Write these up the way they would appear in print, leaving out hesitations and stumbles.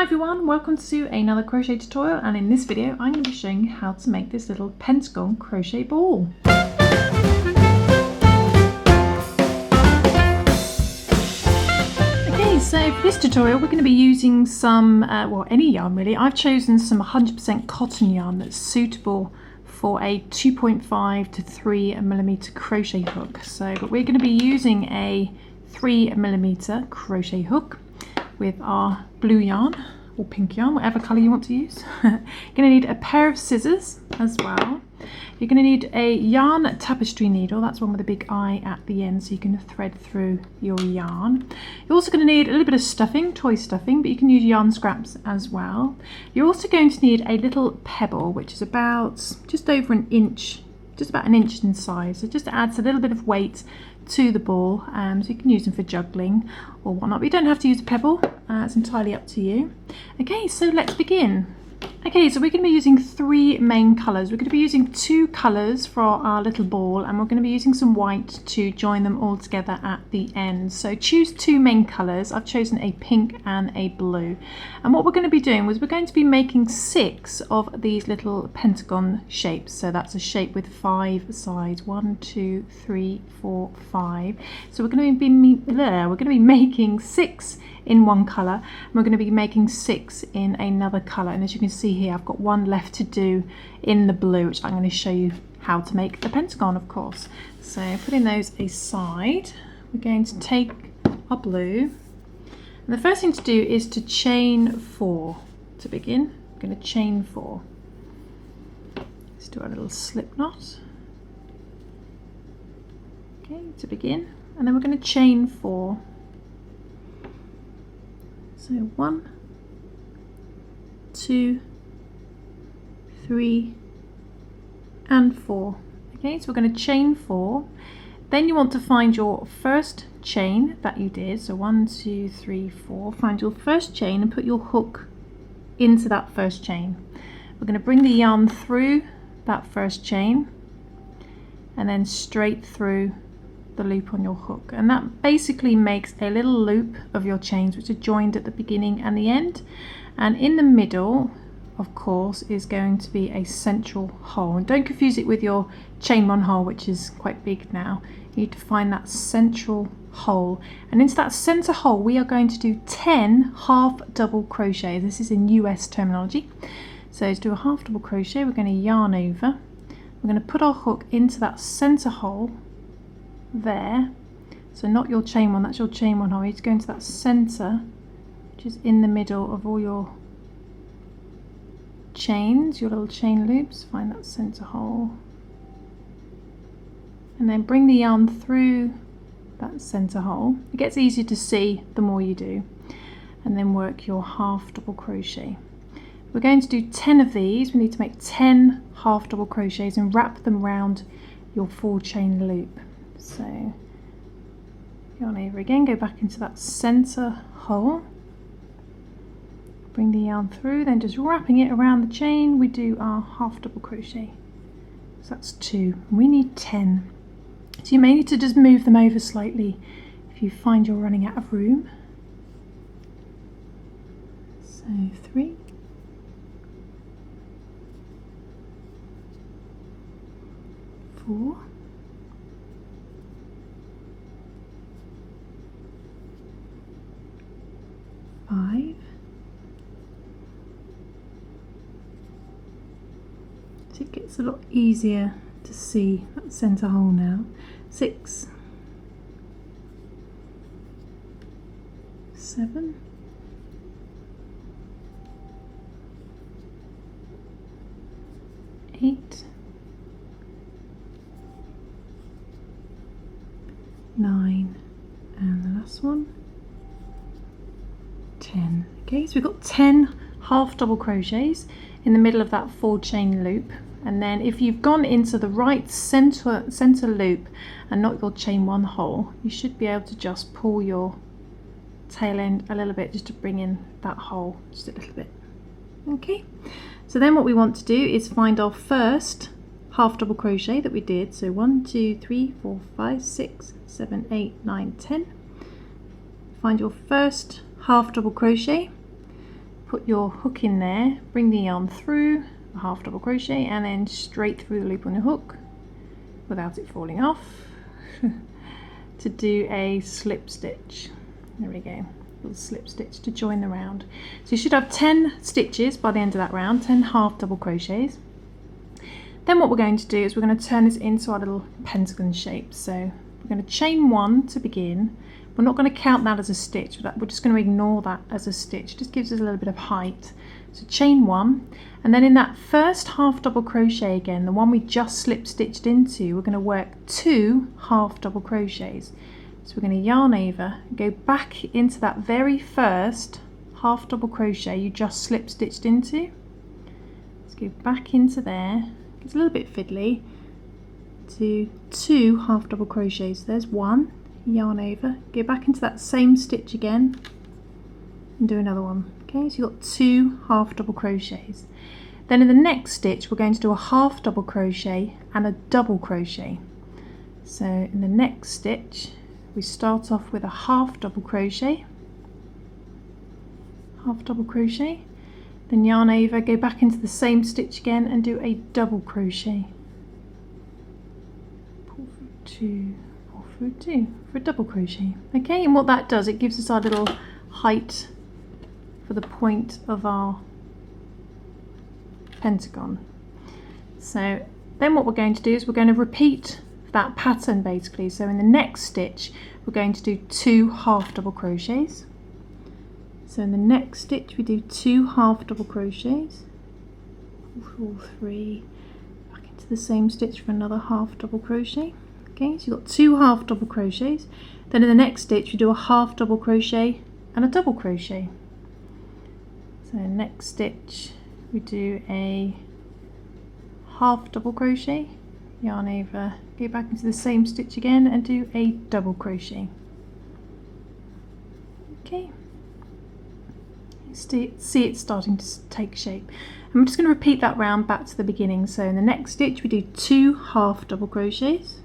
Hi everyone, welcome to another crochet tutorial, and in this video I'm going to be showing you how to make this little pentagon crochet ball. Okay, so for this tutorial we're going to be using some, any yarn really. I've chosen some 100% cotton yarn that's suitable for a 2.5 to 3mm crochet hook. But we're going to be using a 3mm crochet hook with our blue yarn or pink yarn, whatever colour you want to use. You're going to need a pair of scissors as well. You're going to need a yarn tapestry needle, that's one with a big eye at the end so you can thread through your yarn. You're also going to need a little bit of stuffing, toy stuffing, but you can use yarn scraps as well. You're also going to need a little pebble, which is about just over an inch, just about an inch in size. So just adds a little bit of weight to the ball, so you can use them for juggling or whatnot, but you don't have to use a pebble, it's entirely up to you. Okay, so let's begin. Okay, so we're going to be using three main colours. We're going to be using two colours for our little ball, and we're going to be using some white to join them all together at the end. So choose two main colours. I've chosen a pink and a blue. And what we're going to be doing is we're going to be making 6 of these little pentagon shapes. So that's a shape with 5 sides. 1, 2, 3, 4, 5. So we're going to be making 6 in one colour, and we're going to be making 6 in another colour. And as you can see here, I've got one left to do in the blue, which I'm going to show you how to make the pentagon, of course. So putting those aside, we're going to take our blue, and the first thing to do is to chain 4 to begin. I'm going to chain 4. Let's do our little slip knot. Okay, to begin, and then we're going to chain 4. So 1, 2, 3 and 4. Okay, so we're going to chain 4. Then you want to find your first chain that you did. So 1, 2, 3, 4. Find your first chain and put your hook into that first chain. We're going to bring the yarn through that first chain and then straight through the loop on your hook, and that basically makes a little loop of your chains which are joined at the beginning and the end, and in the middle of course is going to be a central hole. And don't confuse it with your chain 1 hole, which is quite big now. You need to find that central hole, and into that center hole we are going to do 10 half double crochets. This is in US terminology. So to do a half double crochet, we're going to yarn over, we're going to put our hook into that center hole there. So not your chain 1, that's your chain 1 hole. You need to go into that center, which is in the middle of all your chains, your little chain loops. Find that center hole and then bring the yarn through that center hole. It gets easier to see the more you do, and then work your half double crochet. We're going to do 10 of these. We need to make 10 half double crochets and wrap them around your 4 chain loop. So yarn over again, go back into that center hole, bring the yarn through, then just wrapping it around the chain, we do our half double crochet. So that's 2, and we need 10. So you may need to just move them over slightly if you find you're running out of room. So 3, 4, 5, 6, it gets a lot easier to see that center hole now. 6, 7, 8, 9, and the last one, 10. Okay, so we've got 10 half double crochets in the middle of that 4 chain loop, and then if you've gone into the right center loop and not your chain 1 hole, you should be able to just pull your tail end a little bit just to bring in that hole just a little bit. Okay, so then what we want to do is find our first half double crochet that we did. So 1, 2, 3, 4, 5, 6, 7, 8, 9, 10. Find your first half double crochet, put your hook in there, bring the yarn through a half double crochet and then straight through the loop on your hook without it falling off to do a slip stitch. There we go, little slip stitch to join the round. So you should have 10 stitches by the end of that round, 10 half double crochets. Then what we're going to do is we're going to turn this into our little pentagon shape. So we're going to chain 1 to begin. We're not going to count that as a stitch, we're just going to ignore that as a stitch. It just gives us a little bit of height. So chain 1, and then in that first half double crochet again, the one we just slip stitched into, we're going to work 2 half double crochets. So we're going to yarn over, go back into that very first half double crochet you just slip stitched into. Let's go back into there. It's a little bit fiddly. Do 2 half double crochets. There's 1. Yarn over, go back into that same stitch again and do another one. Okay, so you've got 2 half double crochets. Then in the next stitch we're going to do a half double crochet and a double crochet. So in the next stitch we start off with a half double crochet, then yarn over, go back into the same stitch again and do a double crochet. Pull through 2, pull through 2 for a double crochet. Okay, and what that does, it gives us our little height for the point of our pentagon. So then what we're going to do is we're going to repeat that pattern basically. So in the next stitch we're going to do 2 half double crochets. So in the next stitch we do 2 half double crochets, pull 3, back into the same stitch for another half double crochet. Okay, so you've got 2 half double crochets. Then in the next stitch you do a half double crochet and a double crochet. So next stitch we do a half double crochet, yarn over, go back into the same stitch again and do a double crochet. Okay, see it starting to take shape. And I'm just going to repeat that round back to the beginning. So in the next stitch we do 2 half double crochets,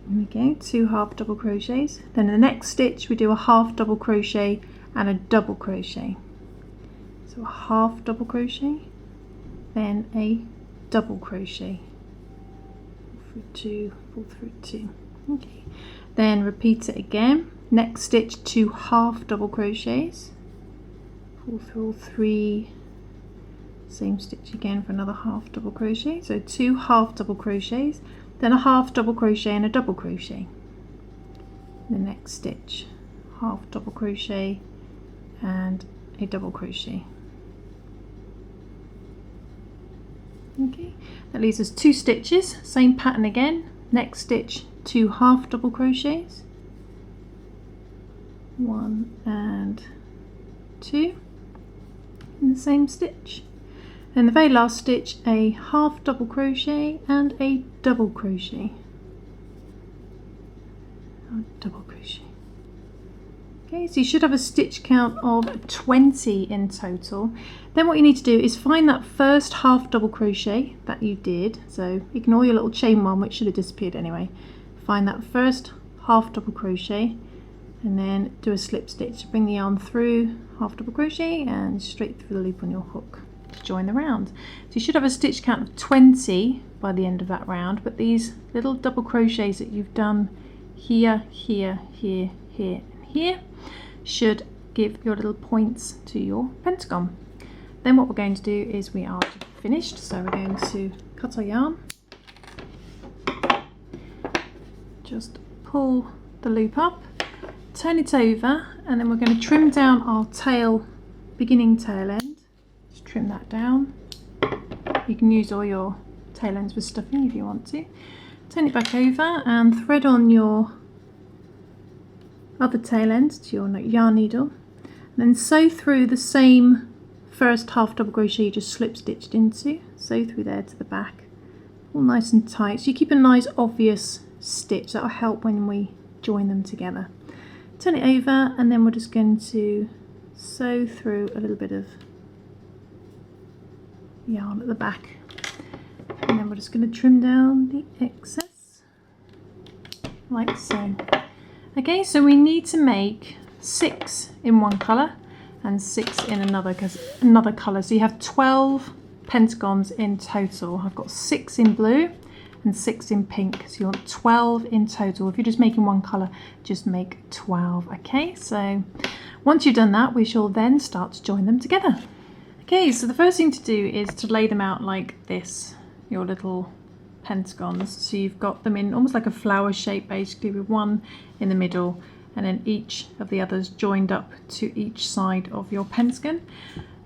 there we go, 2 half double crochets. Then in the next stitch we do a half double crochet and a double crochet. So a half double crochet, then a double crochet, pull through 2, pull through 2. Okay, then repeat it again. Next stitch 2 half double crochets, pull through all 3, same stitch again for another half double crochet. So 2 half double crochets, then a half double crochet and a double crochet. The next stitch half double crochet and a double crochet. Okay, that leaves us 2 stitches, same pattern again. Next stitch 2 half double crochets, 1 and 2 in the same stitch. In the very last stitch a half double crochet and a double crochet, double crochet. Okay, so you should have a stitch count of 20 in total. Then what you need to do is find that first half double crochet that you did, so ignore your little chain one which should have disappeared anyway. Find that first half double crochet and then do a slip stitch, bring the yarn through, half double crochet and straight through the loop on your hook to join the round. So you should have a stitch count of 20 by the end of that round, but these little double crochets that you've done here, here, here, here and here should give your little points to your pentagon. Then what we're going to do is we are finished, so we're going to cut our yarn, just pull the loop up, turn it over, and then we're going to trim down our tail, beginning tail end. Just trim that down. You can use all your tail ends for stuffing if you want to. Turn it back over and thread on your other tail end to your yarn needle, and then sew through the same first half double crochet you just slip stitched into. Sew through there to the back, all nice and tight, so you keep a nice obvious stitch. That will help when we join them together. Turn it over and then we're just going to sew through a little bit of yarn at the back, and then we're just going to trim down the excess like so. Okay, so we need to make 6 in one colour and 6 in another colour. So you have 12 pentagons in total. I've got 6 in blue and 6 in pink. So you want 12 in total. If you're just making one colour, just make 12. Okay, so once you've done that, we shall then start to join them together. Okay, so the first thing to do is to lay them out like this, your little pentagons. So you've got them in almost like a flower shape, basically, with one in the middle and then each of the others joined up to each side of your pentagon.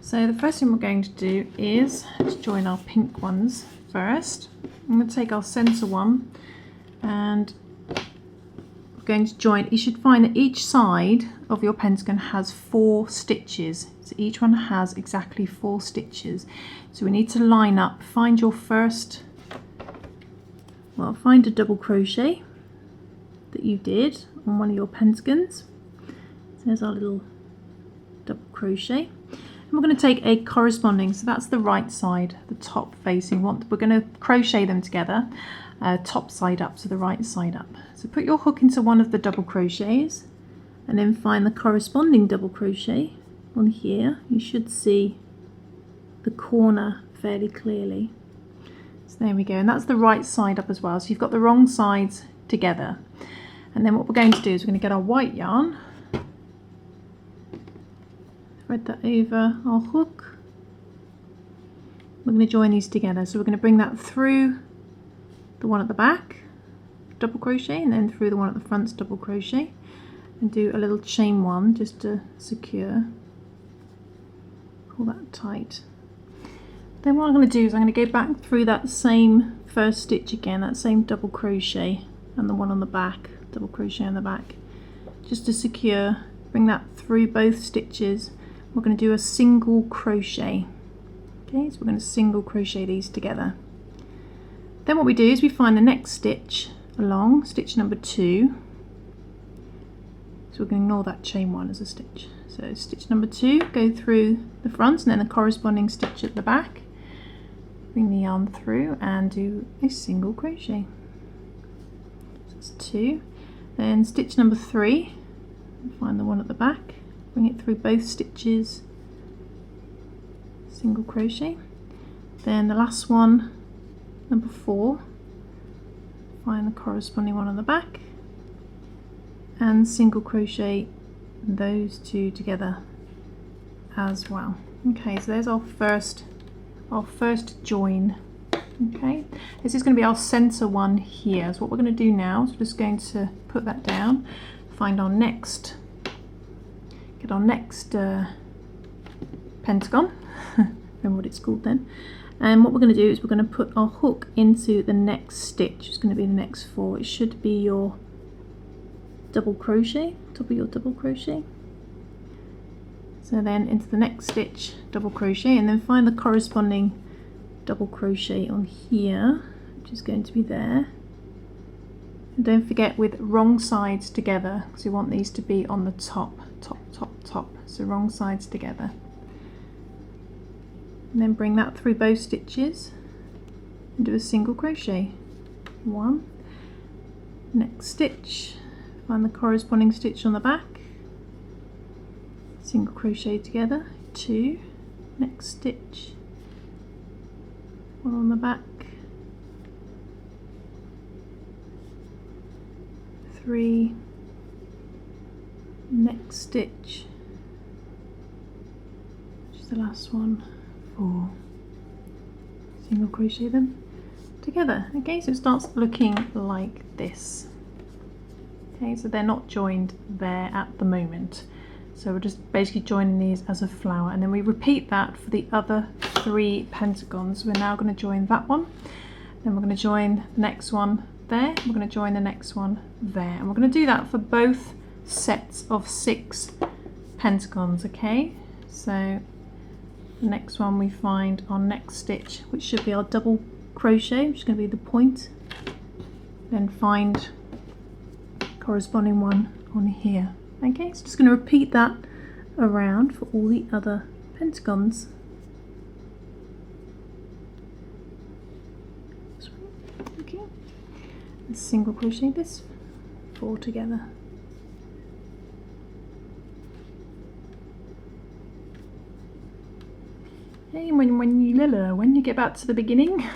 So the first thing we're going to do is to join our pink ones first. I'm going to take our center one and we're going to join. You should find that each side of your pentagon has 4 stitches. So each one has exactly 4 stitches. So we need to line up, find your first, well, find a double crochet that you did on one of your pentagons. So there's our little double crochet. And we're going to take a corresponding, so that's the right side, the top facing one. We're going to crochet them together, top side up, so the right side up. So put your hook into one of the double crochets and then find the corresponding double crochet on here. You should see the corner fairly clearly. So there we go, and that's the right side up as well. So you've got the wrong sides together. And then what we're going to do is we're going to get our white yarn, thread that over our hook. We're going to join these together. So we're going to bring that through the one at the back, double crochet, and then through the one at the front, double crochet, and do a little chain one just to secure. Pull that tight. Then what I'm going to do is I'm going to go back through that same first stitch again, that same double crochet, and the one on the back, double crochet on the back, just to secure. Bring that through both stitches. We're going to do a single crochet. Okay, so we're going to single crochet these together. Then what we do is we find the next stitch along, stitch number 2. So we're going to ignore that chain one as a stitch. So stitch number 2, go through the front and then the corresponding stitch at the back. Bring the yarn through and do a single crochet. So that's 2. Then stitch number 3, find the one at the back, bring it through both stitches, single crochet. Then the last one, number 4, find the corresponding one on the back and single crochet those 2 together as well. Okay, so there's our first join. Okay, this is going to be our center one here. So what we're going to do now is we're just going to put that down, find our next, get our next pentagon, remember what it's called then, and what we're going to do is we're going to put our hook into the next stitch. It's going to be the next 4. It should be your double crochet, top of your double crochet. So then into the next stitch, double crochet, and then find the corresponding double crochet on here, which is going to be there. And don't forget, with wrong sides together, because we want these to be on the top. So wrong sides together. And then bring that through both stitches and do a single crochet. 1, next stitch, find the corresponding stitch on the back, single crochet together, 2, next stitch, 1 on the back, 3, next stitch, which is the last one, 4, single crochet them together. Okay, so it starts looking like this. Okay, so they're not joined there at the moment. So we're just basically joining these as a flower, and then we repeat that for the other 3 pentagons. We're now going to join that one, then we're going to join the next one there, we're going to join the next one there, and we're going to do that for both sets of 6 pentagons. Okay, so the next one we find our next stitch, which should be our double crochet, which is going to be the point, then find corresponding one on here. Okay, so just going to repeat that around for all the other pentagons. Okay, and single crochet this 4 together. Okay, when you get back to the beginning,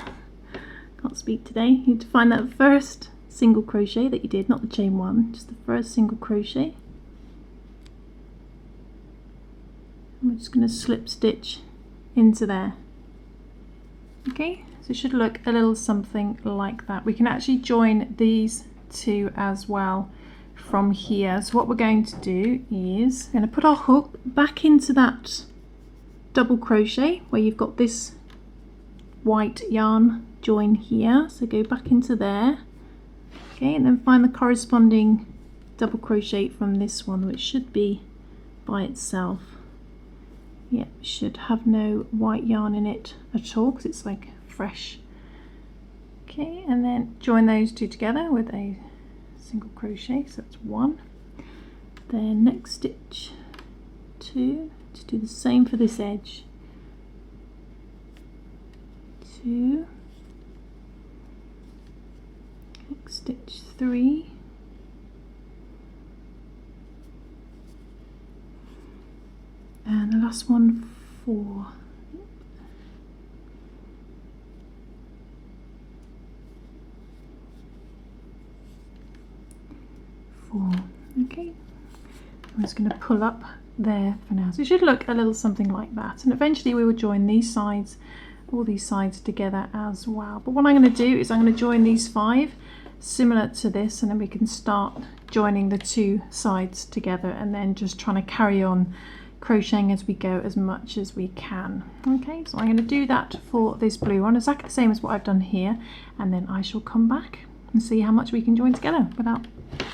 can't speak today, you need to find that first single crochet that you did, not the chain one, just the first single crochet. And we're just going to slip stitch into there. Okay, so it should look a little something like that. We can actually join these two as well from here. So what we're going to do is we're going to put our hook back into that double crochet where you've got this white yarn join here, so go back into there. Okay, and then find the corresponding double crochet from this one, which should be by itself. Yeah, it should have no white yarn in it at all because it's like fresh. Okay, and then join those two together with a single crochet, so that's one. Then next stitch, two, to do the same for this edge. Two, next stitch, three, and the last one, four. Okay, I'm just going to pull up there for now. So it should look a little something like that, and eventually we will join these sides, all these sides together as well. But what I'm going to do is I'm going to join these 5 similar to this, and then we can start joining the 2 sides together and then just trying to carry on crocheting as we go as much as we can. Okay, so I'm going to do that for this blue one, exactly the same as what I've done here, and then I shall come back and see how much we can join together without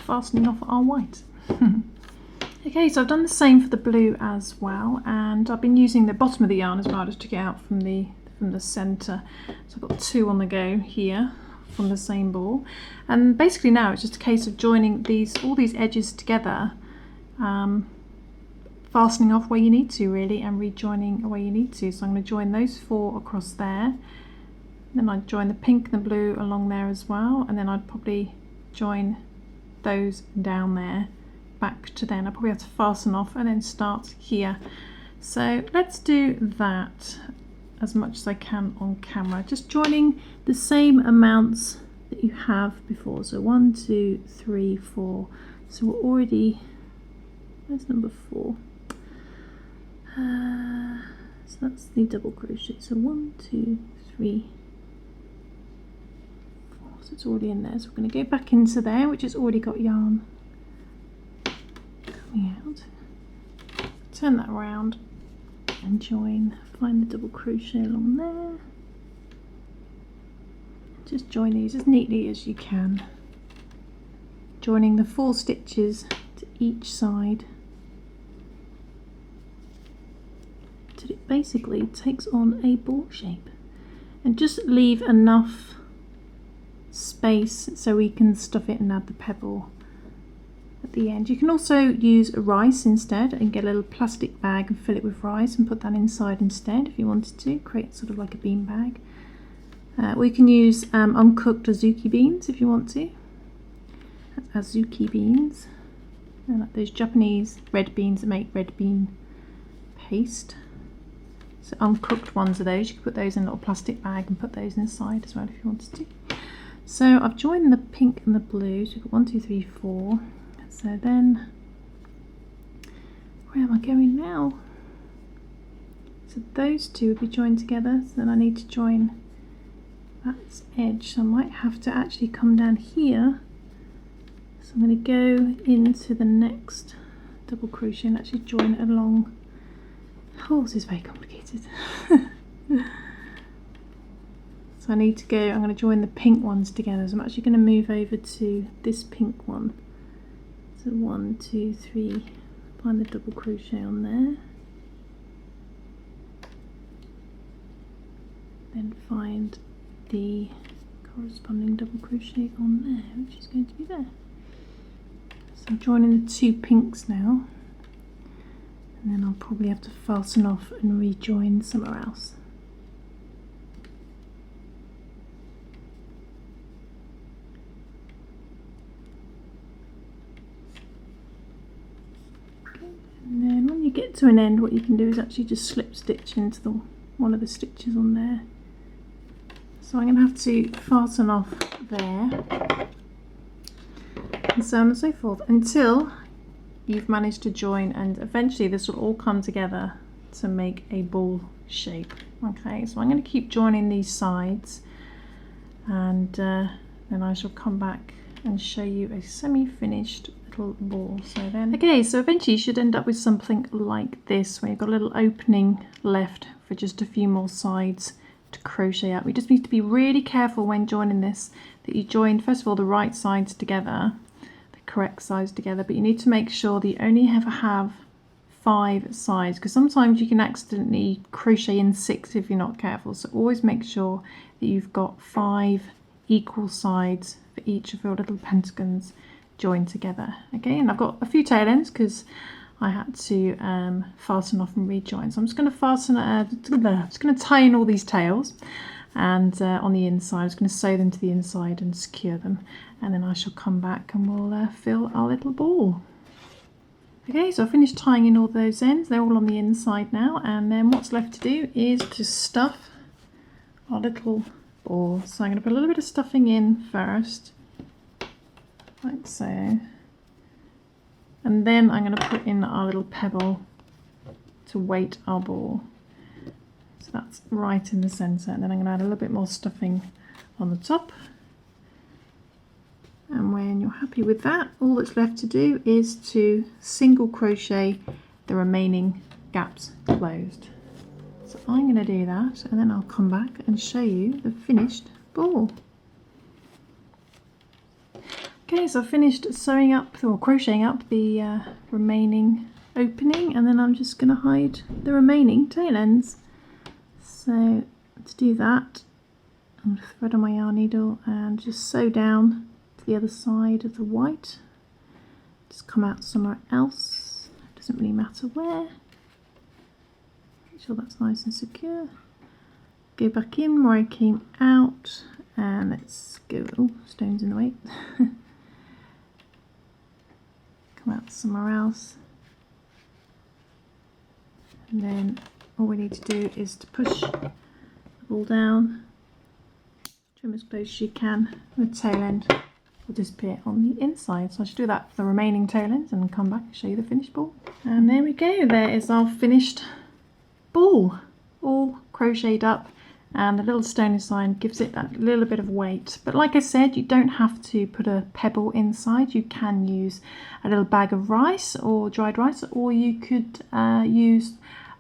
fastening off our white. Okay, so I've done the same for the blue as well, and I've been using the bottom of the yarn as well just to get out from the centre. So I've got 2 on the go here from the same ball, and basically now it's just a case of joining all these edges together, fastening off where you need to really, and rejoining where you need to. So I'm going to join those 4 across there, then I'd join the pink and the blue along there as well, and then I'd probably join those down there back to then. I'll probably have to fasten off and then start here. So let's do that as much as I can on camera, just joining the same amounts that you have before. So 1, 2, 3, 4. So we're already, where's number 4? So that's the double crochet. So 1, 2, 3, 4. So it's already in there. So we're going to go back into there, which has already got yarn coming out. Turn that around and join. Find the double crochet along there. Just join these as neatly as you can, joining the 4 stitches to each side till it basically takes on a ball shape, and just leave enough space so we can stuff it and add the pebble at the end. You can also use rice instead and get a little plastic bag and fill it with rice and put that inside instead if you wanted to create sort of like a bean bag. Or you can use uncooked Adzuki beans if you want to. That's Adzuki beans. They're like those Japanese red beans that make red bean paste. So uncooked ones are those. You can put those in a little plastic bag and put those inside as well if you wanted to. So I've joined the pink and the blue. So we've got 1, 2, 3, 4. So then, where am I going now? So those 2 would be joined together. So then I need to join that edge. So I might have to actually come down here. So I'm going to go into the next double crochet and actually join it along. Oh, this is very complicated. So I need to go, I'm going to join the pink ones together. So I'm actually going to move over to this pink one. So 1, 2, 3, find the double crochet on there. Then find the corresponding double crochet on there, which is going to be there. So I'm joining the 2 pinks now, and then I'll probably have to fasten off and rejoin somewhere else. Okay. And then when you get to an end, what you can do is actually just slip stitch into the one of the stitches on there. So I'm going to have to fasten off there, and so on and so forth, until you've managed to join, and eventually this will all come together to make a ball shape. Okay, so I'm going to keep joining these sides, and then I shall come back and show you a semi-finished little ball. So then, okay, so eventually you should end up with something like this, where you've got a little opening left for just a few more sides to crochet out. We just need to be really careful when joining this, that you join first of all the right sides together, the correct sides together, but you need to make sure that you only ever have 5 sides, because sometimes you can accidentally crochet in 6 if you're not careful. So always make sure that you've got 5 equal sides for each of your little pentagons joined together. Okay, and I've got a few tail ends because I had to fasten off and rejoin. So I'm just going to fasten, just going to tie in all these tails, and on the inside I'm just going to sew them to the inside and secure them, and then I shall come back and we'll fill our little ball. Okay, so I finished tying in all those ends, they're all on the inside now, and then what's left to do is to stuff our little ball. So I'm going to put a little bit of stuffing in first, like so. And then I'm going to put in our little pebble to weight our ball. So that's right in the centre. And then I'm going to add a little bit more stuffing on the top. And when you're happy with that, all that's left to do is to single crochet the remaining gaps closed. So I'm going to do that, and then I'll come back and show you the finished ball. Okay, so I've finished sewing up or crocheting up the remaining opening, and then I'm just going to hide the remaining tail ends. So to do that, I'm going to thread on my yarn needle and just sew down to the other side of the white. Just come out somewhere else, doesn't really matter where. Make sure that's nice and secure. Go back in where I came out, and let's go. Oh, stones in the way. Come out somewhere else, and then all we need to do is to push the ball down, trim as close as you can, and the tail end will disappear on the inside. So I should do that for the remaining tail ends and come back and show you the finished ball. And there we go, there is our finished ball, all crocheted up, and the little stone inside gives it that little bit of weight. But like I said, you don't have to put a pebble inside. You can use a little bag of rice or dried rice, or you could use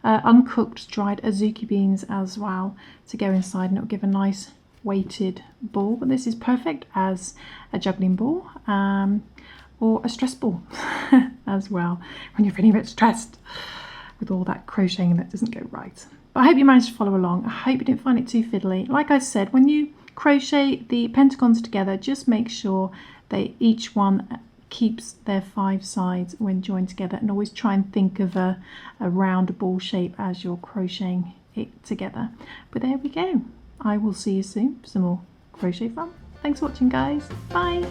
uncooked dried Adzuki beans as well to go inside, and it'll give a nice weighted ball. But this is perfect as a juggling ball or a stress ball as well, when you're feeling a bit stressed with all that crocheting that doesn't go right. But I hope you managed to follow along. I hope you didn't find it too fiddly. Like I said, when you crochet the pentagons together, just make sure that each one keeps their 5 sides when joined together, and always try and think of a round ball shape as you're crocheting it together. But there we go. I will see you soon for some more crochet fun. Thanks for watching, guys. Bye.